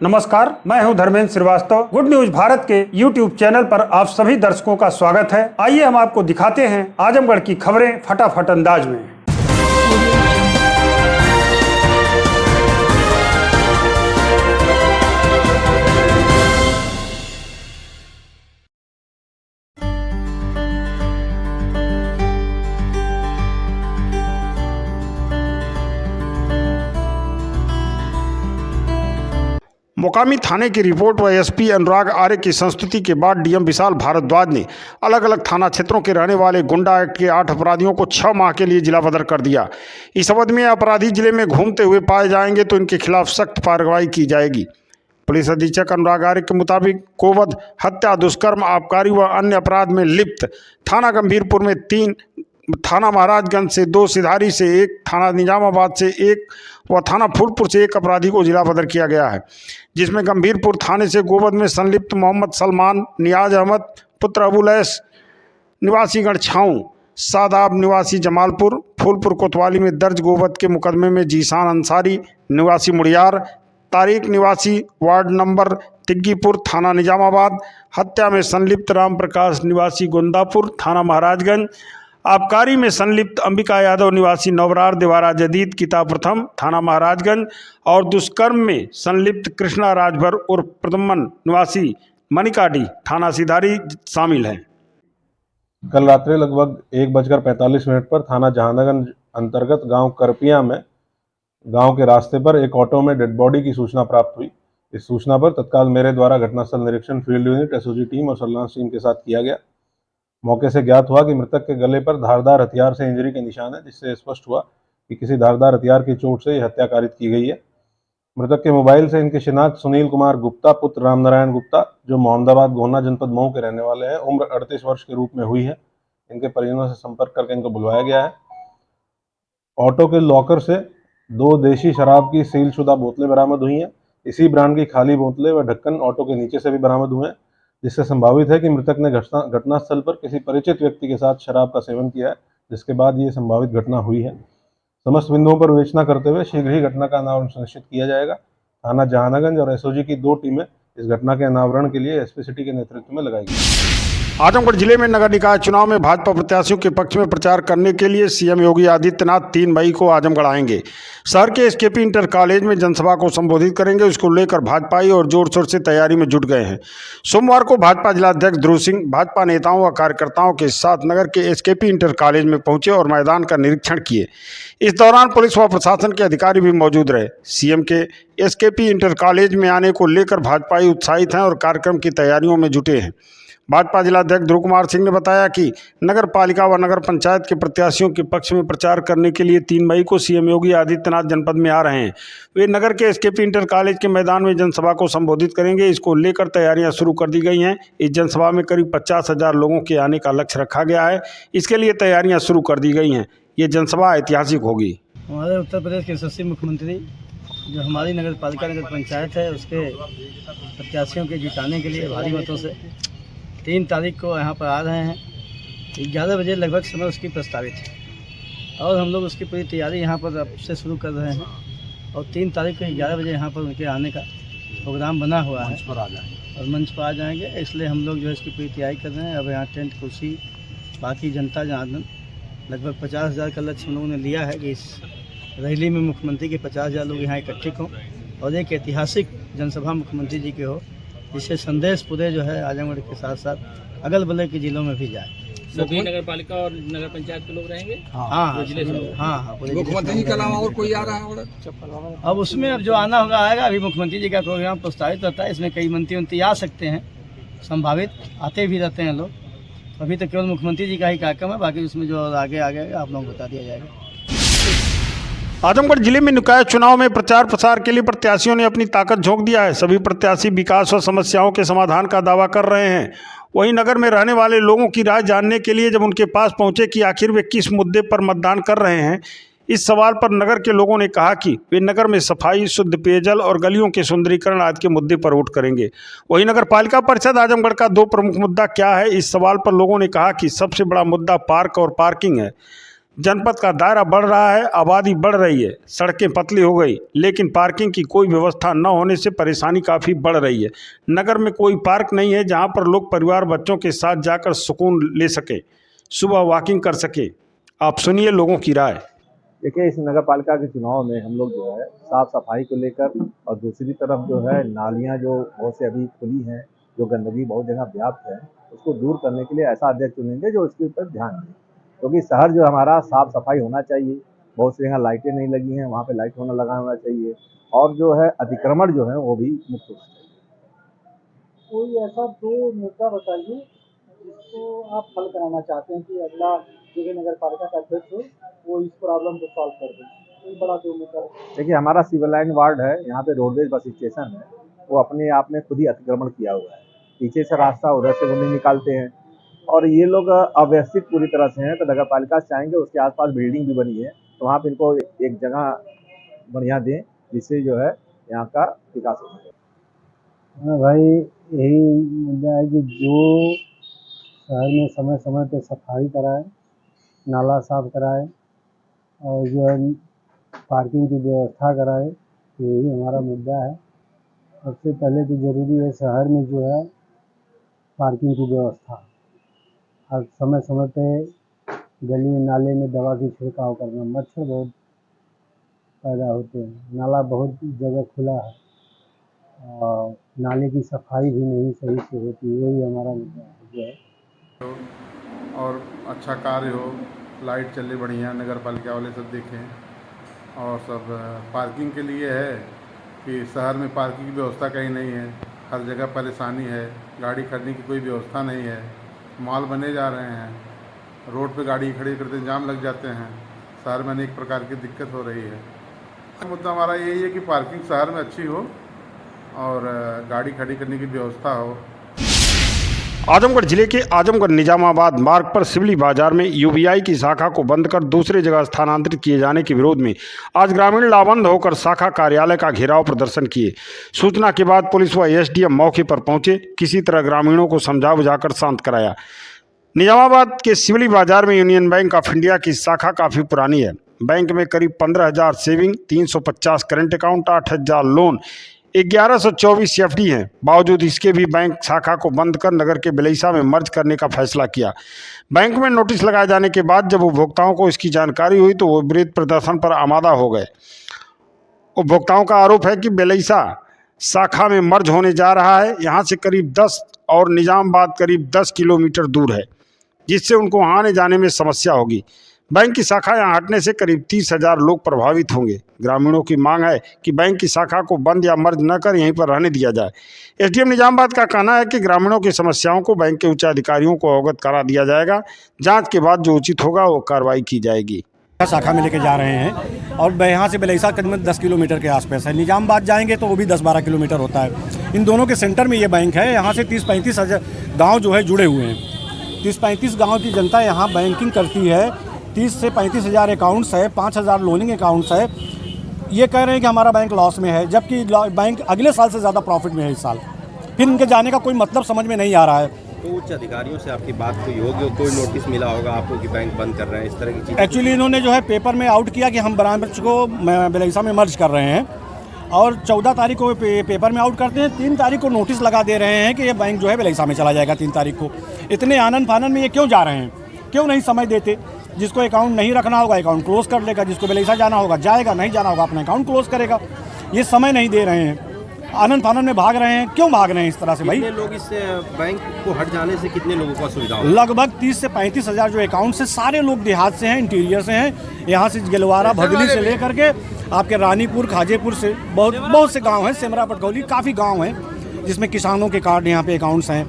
नमस्कार, मैं हूं धर्मेंद्र श्रीवास्तव। गुड न्यूज भारत के YouTube चैनल पर आप सभी दर्शकों का स्वागत है। आइए हम आपको दिखाते हैं आजमगढ़ की खबरें फटाफट अंदाज में। मोकामी थाने की रिपोर्ट व एसपी अनुराग आर्य की संस्तुति के बाद डीएम विशाल भारद्वाज ने अलग अलग थाना क्षेत्रों के रहने वाले गुंडा एक्ट के 8 अपराधियों को 6 माह के लिए जिला बदर कर दिया। इस अवधि में अपराधी जिले में घूमते हुए पाए जाएंगे तो इनके खिलाफ सख्त कार्रवाई की जाएगी। पुलिस अधीक्षक अनुराग आर्य के मुताबिक गोवध हत्या, दुष्कर्म, आबकारी व अन्य अपराध में लिप्त थाना गंभीरपुर में 3, थाना महाराजगंज से 2, सिधारी से 1, थाना निजामाबाद से 1 व थाना फूलपुर से 1 अपराधी को जिला बदर किया गया है, जिसमें गंभीरपुर थाने से गोवध में संलिप्त मोहम्मद सलमान, नियाज अहमद पुत्र अबुलैस निवासी गढ़छाऊं, सादाब निवासी जमालपुर, फूलपुर कोतवाली में दर्ज गोवध के मुकदमे में जीशान अंसारी निवासी मुड़ियार, तारिक निवासी वार्ड नंबर तिग्गीपुर थाना निजामाबाद, हत्या में संलिप्त राम प्रकाश निवासी गोंदापुर थाना महाराजगंज, आबकारी में संलिप्त अंबिका यादव निवासी नवरार देवारा जदीद किताब प्रथम थाना महाराजगंज और दुष्कर्म में संलिप्त कृष्णा राजभर उर्फ प्रदमन निवासी मनिकाडी थाना सिधारी शामिल हैं। कल रात्रि लगभग 1:45 पर थाना जहानागंज अंतर्गत गांव करपिया में गांव के रास्ते पर एक ऑटो में डेड बॉडी की सूचना प्राप्त हुई। इस सूचना पर तत्काल मेरे द्वारा घटनास्थल निरीक्षण फील्ड यूनिट, एसओजी टीम और सर्विलांस टीम के साथ किया गया। मौके से ज्ञात हुआ कि मृतक के गले पर धारदार हथियार से इंजरी के निशान है, जिससे स्पष्ट हुआ कि किसी धारदार हथियार की चोट से यह हत्या कारित की गई है। मृतक के मोबाइल से इनकी शिनाख्त सुनील कुमार गुप्ता पुत्र रामनारायण गुप्ता, जो मोहम्मदाबाद गोहना जनपद मऊ के रहने वाले हैं, उम्र 38 वर्ष के रूप में हुई है। इनके परिजनों से संपर्क करके इनको बुलवाया गया है। ऑटो के लॉकर से 2 देशी शराब की सीलशुदा बोतलें बरामद हुई हैं। इसी ब्रांड की खाली बोतलें व ढक्कन ऑटो के नीचे से भी बरामद हुए हैं, जिससे संभावित है कि मृतक ने घटनास्थल पर किसी परिचित व्यक्ति के साथ शराब का सेवन किया है, जिसके बाद ये संभावित घटना हुई है। समस्त बिंदुओं पर विवेचना करते हुए शीघ्र ही घटना का अनावरण सुनिश्चित किया जाएगा। थाना जहानागंज और एसओजी की 2 टीमें इस घटना के अनावरण के लिए एसपी सिटी के नेतृत्व में लगाई गई। आजमगढ़ जिले में नगर निकाय चुनाव में भाजपा प्रत्याशियों के पक्ष में प्रचार करने के लिए सीएम योगी आदित्यनाथ 3 मई को आजमगढ़ आएंगे। शहर के एसकेपी इंटर कॉलेज में जनसभा को संबोधित करेंगे। इसको लेकर भाजपाई और जोर शोर से तैयारी में जुट गए हैं। सोमवार को भाजपा जिलाध्यक्ष ध्रुव सिंह भाजपा नेताओं व कार्यकर्ताओं के साथ नगर के एसकेपी इंटर कॉलेज में पहुंचे और मैदान का निरीक्षण किए। इस दौरान पुलिस व प्रशासन के अधिकारी भी मौजूद रहे। सीएम के एसकेपी इंटर कॉलेज में आने को लेकर भाजपाई उत्साहित हैं और कार्यक्रम की तैयारियों में जुटे हैं। भाजपा जिलाध्यक्ष ध्रुव कुमार सिंह ने बताया कि नगर पालिका व नगर पंचायत के प्रत्याशियों के पक्ष में प्रचार करने के लिए 3 मई को सीएम योगी आदित्यनाथ जनपद में आ रहे हैं। वे नगर के एसकेपी इंटर कॉलेज के मैदान में जनसभा को संबोधित करेंगे। इसको लेकर तैयारियां शुरू कर दी गई हैं। इस जनसभा में करीब 50,000 लोगों के आने का लक्ष्य रखा गया है। इसके लिए तैयारियाँ शुरू कर दी गई हैं। ये जनसभा ऐतिहासिक होगी। हमारे उत्तर प्रदेश के यशस्वी मुख्यमंत्री जो हमारी नगर पालिका नगर पंचायत है, उसके प्रत्याशियों के जिताने के लिए भारी मतों से 3 तारीख को यहाँ पर आ रहे हैं। 11 बजे लगभग समय उसकी प्रस्तावित है और हम लोग उसकी पूरी तैयारी यहाँ पर अब से शुरू कर रहे हैं और 3 तारीख को 11 बजे यहाँ पर उनके आने का प्रोग्राम बना हुआ है और मंच पर आ जाएंगे। इसलिए हम लोग जो है इसकी पूरी तैयारी कर रहे हैं। अब यहाँ टेंट, कुर्सी, बाकी जनता जनार्दन लगभग 50,000 का लक्ष्य हम लोगों ने लिया है कि इस रैली में मुख्यमंत्री के 50,000 लोग यहाँ इकट्ठे हों और एक ऐतिहासिक जनसभा मुख्यमंत्री जी के हो, जिससे संदेश पूरे जो है आजमगढ़ के साथ साथ अगल बगल के जिलों में भी जाए। सभी नगर पालिका और नगर पंचायत के लोग रहेंगे। हाँ, मुख्यमंत्री जी के अलावा और कोई आ रहा है? अब उसमें अब जो आना होगा आएगा। अभी मुख्यमंत्री जी का प्रोग्राम प्रस्तावित रहता है, इसमें कई मंत्री आ सकते हैं, संभावित आते भी रहते हैं लोग। अभी तो केवल मुख्यमंत्री जी का ही कार्यक्रम है, बाकी उसमें जो आगे आप लोगों को बता दिया जाएगा। आजमगढ़ जिले में निकाय चुनाव में प्रचार प्रसार के लिए प्रत्याशियों ने अपनी ताकत झोंक दिया है। सभी प्रत्याशी विकास और समस्याओं के समाधान का दावा कर रहे हैं। वहीं नगर में रहने वाले लोगों की राय जानने के लिए जब उनके पास पहुंचे कि आखिर वे किस मुद्दे पर मतदान कर रहे हैं, इस सवाल पर नगर के लोगों ने कहा कि वे नगर में सफाई, शुद्ध पेयजल और गलियों के सुंदरीकरण आदि के मुद्दे पर वोट करेंगे। वहीं नगर पालिका परिषद आजमगढ़ का 2 प्रमुख मुद्दा क्या है, इस सवाल पर लोगों ने कहा कि सबसे बड़ा मुद्दा पार्क और पार्किंग है। जनपद का दायरा बढ़ रहा है, आबादी बढ़ रही है, सड़कें पतली हो गई, लेकिन पार्किंग की कोई व्यवस्था न होने से परेशानी काफ़ी बढ़ रही है। नगर में कोई पार्क नहीं है जहां पर लोग परिवार बच्चों के साथ जाकर सुकून ले सके, सुबह वॉकिंग कर सके। आप सुनिए लोगों की राय। देखिए, इस नगर पालिका के चुनाव में हम लोग जो है साफ सफाई को लेकर और दूसरी तरफ जो है नालियां जो बहुत से अभी खुली हैं, जो गंदगी बहुत जगह व्याप्त है, उसको दूर करने के लिए ऐसा अध्यक्ष चुनेंगे जो उसके ऊपर ध्यान दे। क्योंकि शहर जो हमारा साफ सफाई होना चाहिए, बहुत सी जगह लाइटें नहीं लगी हैं, वहाँ पे लाइट होना चाहिए, और जो है अतिक्रमण जो है वो भी मुक्त होना चाहिए। कोई ऐसा दो मुद्दा बताइए जिसको आप हल कराना चाहते हैं कि अगला जो नगर पालिका का अध्यक्ष हो वो इस प्रॉब्लम को सॉल्व कर दे। कोई बड़ा दो मुद्दा। देखिए, हमारा सिविल लाइन वार्ड है, यहाँ पे रोडवेज बस स्टेशन है, वो अपने आप में खुद ही अतिक्रमण किया हुआ है। पीछे से रास्ता उधर से वो नहीं निकालते हैं, और ये लोग अव्यवस्थित पूरी तरह से हैं। तो नगर पालिका चाहेंगे उसके आसपास बिल्डिंग भी बनी है, तो वहाँ पे इनको एक जगह बढ़िया दें जिससे जो है यहाँ का विकास हो सके। हाँ भाई, यही मुद्दा है कि जो शहर में समय समय पे सफाई कराए, नाला साफ कराए और जो है पार्किंग की व्यवस्था कराए, यही हमारा मुद्दा है। सबसे पहले तो ज़रूरी है शहर में जो है पार्किंग की व्यवस्था, और समय समय पे गली नाले में दवा की छिड़काव करना। मच्छर बहुत पैदा होते हैं, नाला बहुत जगह खुला है और नाले की सफाई भी नहीं सही से होती, यही हमारा मुद्दा है जो है। और अच्छा कार्य हो, लाइट चले बढ़िया, नगर पालिका वाले सब देखें। और सब पार्किंग के लिए है कि शहर में पार्किंग की व्यवस्था कहीं नहीं है, हर जगह परेशानी है, गाड़ी खड़ने की कोई व्यवस्था नहीं है, मॉल बने जा रहे हैं, रोड पे गाड़ी खड़ी करते जाम लग जाते हैं, शहर में अनेक प्रकार की दिक्कत हो रही है। मुद्दा हमारा यही है कि पार्किंग शहर में अच्छी हो और गाड़ी खड़ी करने की व्यवस्था हो। आजमगढ़ जिले के आजमगढ़ निजामाबाद मार्ग पर सिवली बाजार में यूबीआई की शाखा को बंद कर दूसरे जगह स्थानांतरित किए जाने के विरोध में आज ग्रामीण लामबंद होकर शाखा कार्यालय का घेराव प्रदर्शन किए। सूचना के बाद पुलिस व एसडीएम मौके पर पहुंचे, किसी तरह ग्रामीणों को समझा बुझाकर शांत कराया। निजामाबाद के सिवली बाजार में यूनियन बैंक ऑफ इंडिया की शाखा काफ़ी पुरानी है। बैंक में करीब 15,000 saving, 350 current account, 8,000 loan, 1124 FD हैं। बावजूद इसके भी बैंक शाखा को बंद कर नगर के बिलैसा में मर्ज करने का फैसला किया। बैंक में नोटिस लगाए जाने के बाद जब उपभोक्ताओं को इसकी जानकारी हुई तो वो विरोध प्रदर्शन पर आमादा हो गए। उपभोक्ताओं का आरोप है कि बिलैसा शाखा में मर्ज होने जा रहा है। यहाँ से करीब 10 और निजामाबाद करीब 10 किलोमीटर दूर है, जिससे उनको आने जाने में समस्या होगी। बैंक की शाखा यहाँ हटने से करीब 30,000 लोग प्रभावित होंगे। ग्रामीणों की मांग है कि बैंक की शाखा को बंद या मर्ज न कर यहीं पर रहने दिया जाए। एसडीएम निजामाबाद का कहना है कि ग्रामीणों की समस्याओं को बैंक के उच्च अधिकारियों को अवगत करा दिया जाएगा। जांच के बाद जो उचित होगा वो कार्रवाई की जाएगी। शाखा में लेके जा रहे हैं और यहाँ से बिलैसा करीबन 10 किलोमीटर के आसपास है। निजामाबाद जाएंगे तो वो भी 10-12 किलोमीटर होता है। इन दोनों के सेंटर में ये बैंक है। यहाँ से 30-35 हजार गाँव जो है जुड़े हुए हैं। 30-35 गाँव की जनता यहाँ बैंकिंग करती है। 30 से 35 हज़ार अकाउंट्स है, 5,000 लोनिंग अकाउंट्स है। ये कह रहे हैं कि हमारा बैंक लॉस में है, जबकि बैंक अगले साल से ज़्यादा प्रॉफिट में है इस साल। फिर इनके जाने का कोई मतलब समझ में नहीं आ रहा है। तो उच्च अधिकारियों से आपकी बात हुई होगी, कोई नोटिस मिला होगा आपको कि बैंक बंद कर रहे हैं, इस तरह की चीज़? एक्चुअली इन्होंने जो है पेपर में आउट किया कि हम ब्रांच को बिलैसा में मर्ज कर रहे हैं, और 14 तारीख को पेपर में आउट करते हैं। 3 तारीख को नोटिस लगा दे रहे हैं कि ये बैंक जो है बिलैसा में चला जाएगा 3 तारीख को। इतने आनन फानन में ये क्यों जा रहे हैं? क्यों नहीं समय देते? जिसको अकाउंट नहीं रखना होगा अकाउंट क्लोज कर लेगा, जिसको बिलैसा जाना होगा जाएगा, नहीं जाना होगा अपना अकाउंट क्लोज करेगा। ये समय नहीं दे रहे हैं, आनंद फानन में भाग रहे हैं। क्यों भाग रहे हैं इस तरह से भाई? कितने लोग इससे बैंक को हट जाने से कितने लोगों को सुविधा होगी? लगभग 30 से 35 हज़ार जो अकाउंट से सारे लोग देहात से हैं, इंटीरियर से हैं। यहाँ से गलवारा भदली से लेकर के आपके रानीपुर, खाजेपुर से बहुत से गाँव हैं, सेमरा पटकौली, काफ़ी गाँव हैं जिसमें किसानों के कार्ड यहाँ पे अकाउंट्स हैं,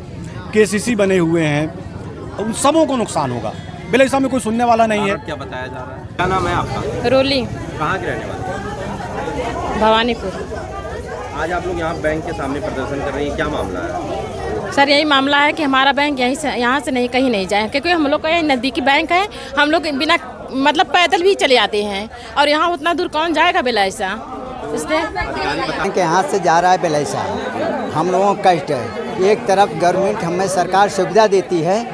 KCC बने हुए हैं। उन सबों को नुकसान होगा। बिलैसा में कोई सुनने वाला नहीं है। क्या बताया जा रहा है? क्या नाम है आपका? रोली। कहाँ के रहने वाले? भवानीपुर। आज आप लोग यहाँ बैंक के सामने प्रदर्शन कर रही हैं, क्या मामला है? सर यही मामला है कि हमारा बैंक यहाँ से नहीं, कहीं नहीं जाए, क्योंकि हम लोग का यही नज़दीकी बैंक है। हम लोग बिना मतलब पैदल भी चले आते हैं, और यहाँ उतना दूर कौन जाएगा बिलैसा? इसलिए बैंक यहाँ से जा रहा है बिलैसा, हम लोगों का कष्ट है। एक तरफ गवर्नमेंट हमें सरकार सुविधा देती है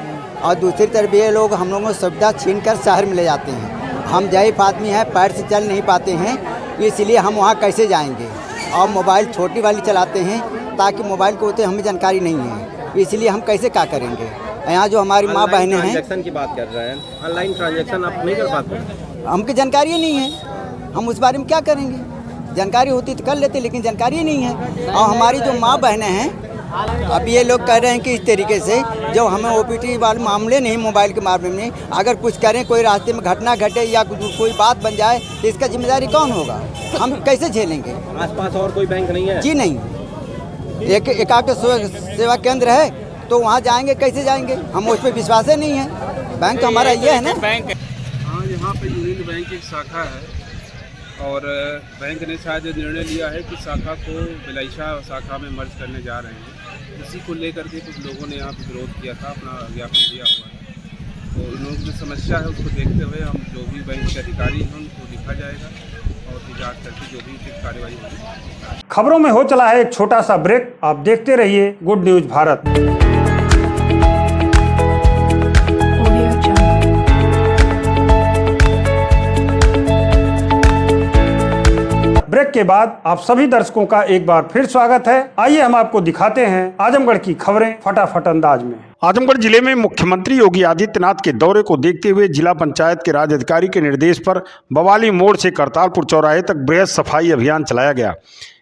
और दूसरी तरफ ये लोग हम लोगों को सुविधा छीन कर शहर में ले जाते हैं। हम ज़ईफ़ आदमी हैं, पैर से चल नहीं पाते हैं, इसलिए हम वहाँ कैसे जाएंगे। और मोबाइल छोटी वाली चलाते हैं ताकि मोबाइल को होते हमें जानकारी नहीं है, इसलिए हम कैसे क्या करेंगे। यहाँ जो हमारी माँ बहनें हैं, ट्रांजैक्शन की बात कर रहे हैं, ऑनलाइन ट्रांजैक्शन आप नहीं कर पाते, हमको जानकारी नहीं है, हम उस बारे में क्या करेंगे। जानकारी होती तो कर लेते, लेकिन जानकारी नहीं है। और हमारी जो माँ बहनें हैं, अब ये लोग कह रहे हैं कि इस तरीके से जो हमें OPT वाले मामले नहीं, मोबाइल के मामले में नहीं, अगर कुछ करें, कोई रास्ते में घटना घटे या कोई बात बन जाए तो इसका जिम्मेदारी कौन होगा, हम कैसे झेलेंगे। आसपास और कोई बैंक नहीं है? जी नहीं, एक आध सेवा केंद्र है तो वहाँ जाएंगे, कैसे जाएंगे, हम उस पर विश्वास ही नहीं है। बैंक तो हमारा ये है ना। हाँ, यहाँ पे यूनियन बैंक की शाखा है और बैंक ने शायद निर्णय लिया है कि शाखा को बिलाइशा शाखा में मर्ज करने जा रहे हैं। इसी को लेकर के कुछ लोगों ने यहाँ पे विरोध किया था, अपना ज्ञापन दिया हुआ है। तो इन लोगों की जो समस्या है उसको देखते हुए हम जो भी बैंक के अधिकारी हैं उनको लिखा जाएगा और फिर जाँच करके जो भी उचित कार्रवाई होगी। खबरों में हो चला है एक छोटा सा ब्रेक, आप देखते रहिए गुड न्यूज भारत। ब्रेक के बाद आप सभी दर्शकों का एक बार फिर स्वागत है। आइए हम आपको दिखाते हैं आजमगढ़ की खबरें फटाफट अंदाज में। आजमगढ़ जिले में मुख्यमंत्री योगी आदित्यनाथ के दौरे को देखते हुए जिला पंचायत के राज्य अधिकारी के निर्देश पर बवाली मोड़ से करतारपुर चौराहे तक बृहद सफाई अभियान चलाया गया।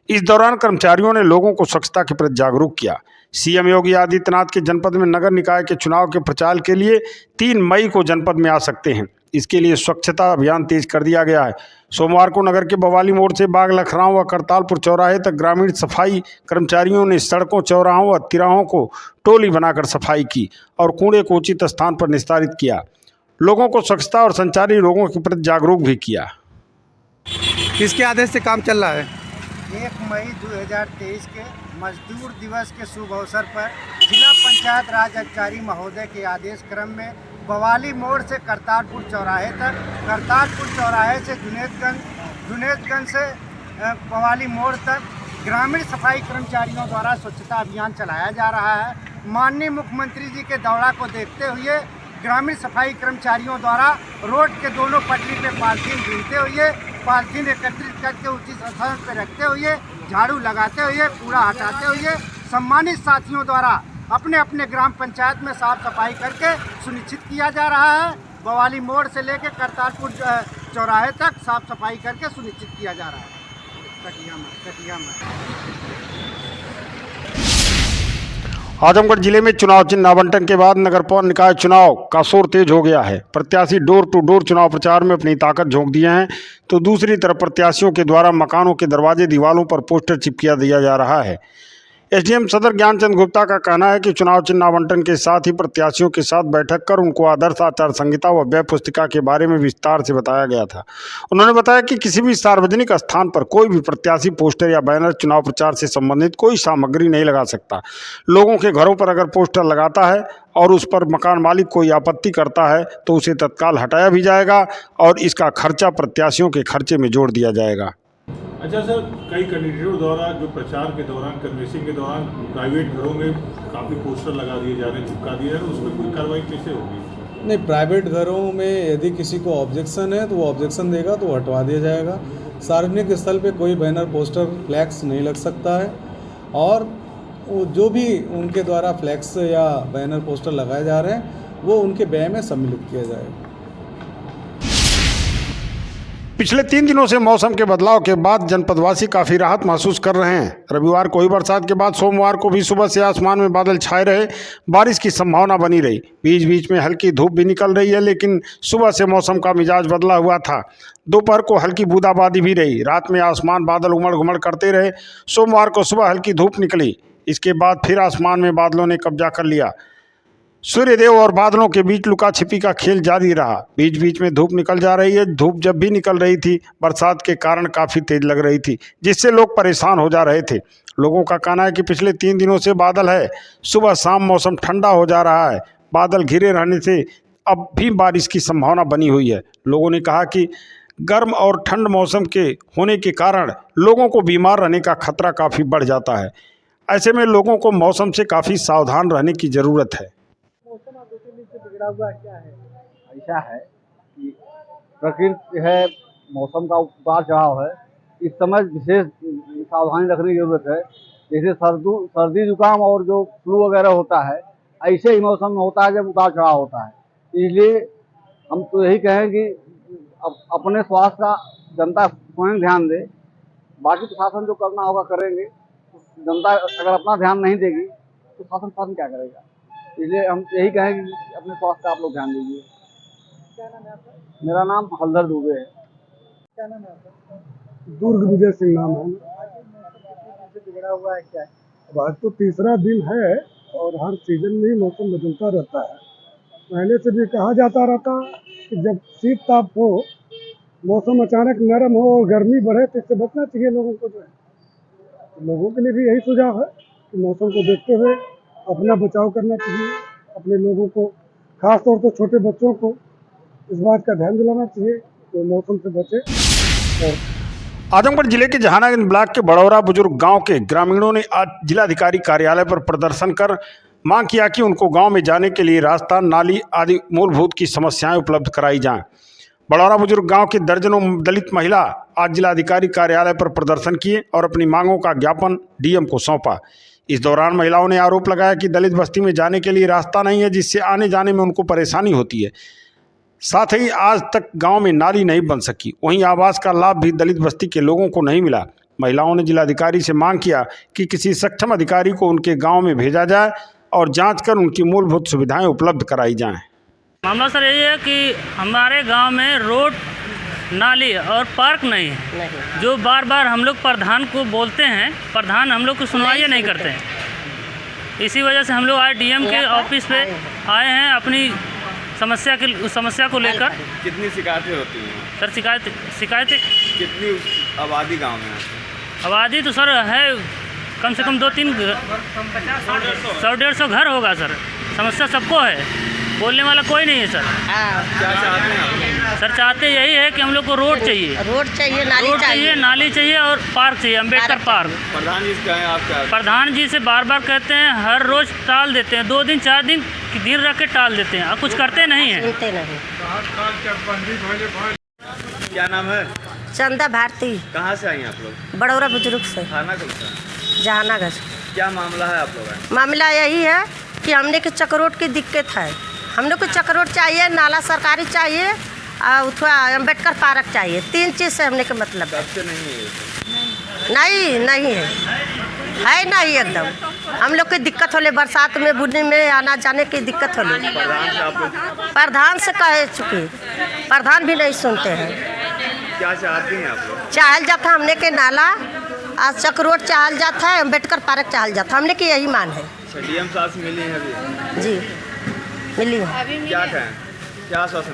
इस दौरान कर्मचारियों ने लोगों को स्वच्छता के प्रति जागरूक किया। सीएम योगी आदित्यनाथ के जनपद में नगर निकाय के चुनाव के प्रचार के लिए 3 मई को जनपद में आ सकते हैं। इसके लिए स्वच्छता अभियान तेज कर दिया गया है। सोमवार को नगर के बवाली मोड़ से बाग लखराव व करतारपुर चौराहे तक ग्रामीण सफाई कर्मचारियों ने सड़कों, चौराहों व तिराहों को टोली बनाकर सफाई की और कूड़े को उचित स्थान पर निस्तारित किया। लोगों को स्वच्छता और संचारी रोगों के प्रति जागरूक भी किया। किसके आदेश से काम चल रहा है? 1 मई 2023 के मजदूर दिवस के शुभ अवसर पर जिला पंचायत राज अधिकारी महोदय के आदेश क्रम में बवाली मोड़ से करतारपुर चौराहे तक, करतारपुर चौराहे से जुनेदगंज से बवाली मोड़ तक ग्रामीण सफाई कर्मचारियों द्वारा स्वच्छता अभियान चलाया जा रहा है। माननीय मुख्यमंत्री जी के दौरा को देखते हुए ग्रामीण सफाई कर्मचारियों द्वारा रोड के दोनों पटरी पे पॉलीथीन बीनते हुए, पॉलीथीन एकत्रित करके उचित स्थान पर रखते हुए, झाड़ू लगाते हुए, कूड़ा हटाते हुए सम्मानित साथियों द्वारा अपने अपने ग्राम पंचायत में साफ सफाई करके सुनिश्चित किया जा रहा है। बवाली मोड़ से लेकर करतारपुर चौराहे तक साफ सफाई करके सुनिश्चित किया जा रहा है। कटिया में आजमगढ़ जिले में चुनाव चिन्ह आवंटन के बाद नगरपालिका निकाय चुनाव का शोर तेज हो गया है। प्रत्याशी डोर टू डोर चुनाव प्रचार में अपनी ताकत झोंक दिए हैं, तो दूसरी तरफ प्रत्याशियों के द्वारा मकानों के दरवाजे, दीवारों पर पोस्टर चिपकिया दिया जा रहा है। एसडीएम सदर ज्ञानचंद गुप्ता का कहना है कि चुनाव चिन्ह आवंटन के साथ ही प्रत्याशियों के साथ बैठक कर उनको आदर्श आचार संहिता व व्यय पुस्तिका के बारे में विस्तार से बताया गया था। उन्होंने बताया कि किसी भी सार्वजनिक स्थान पर कोई भी प्रत्याशी पोस्टर या बैनर चुनाव प्रचार से संबंधित कोई सामग्री नहीं लगा सकता। लोगों के घरों पर अगर पोस्टर लगाता है और उस पर मकान मालिक कोई आपत्ति करता है तो उसे तत्काल हटाया भी जाएगा और इसका खर्चा प्रत्याशियों के खर्चे में जोड़ दिया जाएगा। अच्छा सर, कई कैंडिडेटों द्वारा जो प्रचार के दौरान, कन्वेंसिंग के दौरान प्राइवेट घरों में काफ़ी पोस्टर लगा दिए जा रहे हैं, चिपका दिए जा रहे हैं, उसमें कोई कार्रवाई कैसे होगी? नहीं, प्राइवेट घरों में यदि किसी को ऑब्जेक्शन है तो वो ऑब्जेक्शन देगा तो हटवा दिया जाएगा। सार्वजनिक स्थल पे कोई बैनर, पोस्टर, फ्लैक्स नहीं लग सकता है और जो भी उनके द्वारा फ्लैक्स या बैनर, पोस्टर लगाए जा रहे हैं वो उनके व्यय में सम्मिलित किया जाएगा। पिछले 3 दिनों से मौसम के बदलाव के बाद जनपदवासी काफ़ी राहत महसूस कर रहे हैं। रविवार को हुई बरसात के बाद सोमवार को भी सुबह से आसमान में बादल छाए रहे, बारिश की संभावना बनी रही। बीच बीच में हल्की धूप भी निकल रही है, लेकिन सुबह से मौसम का मिजाज बदला हुआ था। दोपहर को हल्की बूंदाबांदी भी रही। रात में आसमान बादल उमड़ घुमड़ करते रहे। सोमवार को सुबह हल्की धूप निकली, इसके बाद फिर आसमान में बादलों ने कब्जा कर लिया। सूर्यदेव और बादलों के बीच लुका छिपी का खेल जारी रहा। बीच बीच में धूप निकल जा रही है। धूप जब भी निकल रही थी बरसात के कारण काफ़ी तेज लग रही थी, जिससे लोग परेशान हो जा रहे थे। लोगों का कहना है कि पिछले 3 दिनों से बादल है, सुबह शाम मौसम ठंडा हो जा रहा है। बादल घिरे रहने से अब भी बारिश की संभावना बनी हुई है। लोगों ने कहा कि गर्म और ठंड मौसम के होने के कारण लोगों को बीमार रहने का खतरा काफ़ी बढ़ जाता है। ऐसे में लोगों को मौसम से काफ़ी सावधान रहने की ज़रूरत है। मौसम अब 2 दिन से बिगड़ा हुआ क्या है? ऐसा है कि प्रकृति है, मौसम का उतार चढ़ाव है, इस समय विशेष सावधानी रखने की जरूरत है। जैसे सर्दी जुकाम और जो फ्लू वगैरह होता है, ऐसे ही मौसम में होता है जब उतार चढ़ाव होता है। इसलिए हम तो यही कहें कि अपने स्वास्थ्य का जनता स्वयं ध्यान दे, बाकी प्रशासन जो करना होगा करेंगे। जनता अगर अपना ध्यान नहीं देगी तो शासन क्या करेगा। इसलिए हम यही कहेंगे कि अपने स्वास्थ्य का आप लोग ध्यान दीजिए। क्या नाम है आपका? मेरा नाम हल्दर दुबे है। क्या नाम है आपका? दुर्ग विजय सिंह नाम है। बिगड़ा हुआ है क्या? अब आज तो तीसरा दिन है और हर सीजन में ही मौसम बदलता रहता है। पहले से भी कहा जाता रहता कि जब शीत ताप हो, मौसम अचानक नरम हो और गर्मी बढ़े तो इससे बचना चाहिए लोगों को। जो है लोगों के लिए भी यही सुझाव है कि मौसम को देखते हुए अपना बचाव करना चाहिए। अपने लोगों को, खास तौर पर छोटे बच्चों को इस बात का ध्यान दिलाना चाहिए कि मौसम से बचे। और आजमगढ़ जिले के जहानागंज ब्लॉक के बड़ौरा बुजुर्ग गांव के ग्रामीणों ने आज जिलाधिकारी कार्यालय पर प्रदर्शन कर मांग किया कि उनको गांव में जाने के लिए रास्ता, नाली आदि मूलभूत की समस्याएं उपलब्ध कराई जाएं। बड़ौरा बुजुर्ग गांव के दर्जनों दलित महिला आज जिलाधिकारी कार्यालय पर प्रदर्शन किए और अपनी मांगों का ज्ञापन डीएम को सौंपा। इस दौरान महिलाओं ने आरोप लगाया कि दलित बस्ती में जाने के लिए रास्ता नहीं है, जिससे आने जाने में उनको परेशानी होती है। साथ ही आज तक गांव में नाली नहीं बन सकी। वहीं आवास का लाभ भी दलित बस्ती के लोगों को नहीं मिला। महिलाओं ने जिलाधिकारी से मांग किया कि किसी सक्षम अधिकारी को उनके गांव में भेजा जाए और जांच कर उनकी मूलभूत सुविधाएं उपलब्ध कराई जाएं। मामला सर यही है कि हमारे गांव में रोड, नाली और पार्क नहीं है, जो बार बार हम लोग प्रधान को बोलते हैं, प्रधान हम लोग को सुनवाई नहीं करते हैं। इसी वजह से हम लोग आज डीएम के ऑफिस पे आए हैं अपनी समस्या को लेकर। कितनी शिकायतें होती हैं सर? शिकायतें कितनी आबादी गांव में? आबादी तो सर है कम से कम 2-3 100-150 घर होगा सर। समस्या सबको है, बोलने वाला कोई नहीं है सर। क्या चाहते हैं आप? सर चाहते यही है कि हम लोग को रोड चाहिए, नाली चाहिए और पार्क चाहिए, अम्बेडकर पार्क। प्रधान जी से कहें आप क्या? प्रधान जी से बार बार कहते हैं, हर रोज टाल देते हैं, 2 दिन 4 दिन की दिन रख के टाल देते हैं और कुछ करते नहीं हैं। क्या नाम है? चंदा भारती। कहाँ से आई आप लोग? बड़ौरा बुजुर्ग से। थाना कौन सा? जहानागंज। क्या मामला है आप लोग? मामला यही है कि हमने के चक्रोट की दिक्कत है। हम लोग को चक्रोट चाहिए, नाला सरकारी चाहिए और थोड़ा अम्बेडकर पार्क चाहिए। 3 चीज़ से हमने के मतलब है। नहीं है नहीं एकदम। हम लोग की दिक्कत होले, बरसात में बुनने में आना जाने की दिक्कत होले। प्रधान से कह चुके, प्रधान भी नहीं सुनते हैं। क्या चाहती हैं आप लोग? चाहल जाता हमने के नाला, आज चक्रोट चाहल जाता है, अम्बेडकर पार्क चाहल जाता, हमने की यही मान है। डीएम साहब से मिली है अभी? जी मिली है। क्या कहें, क्या आश्वासन?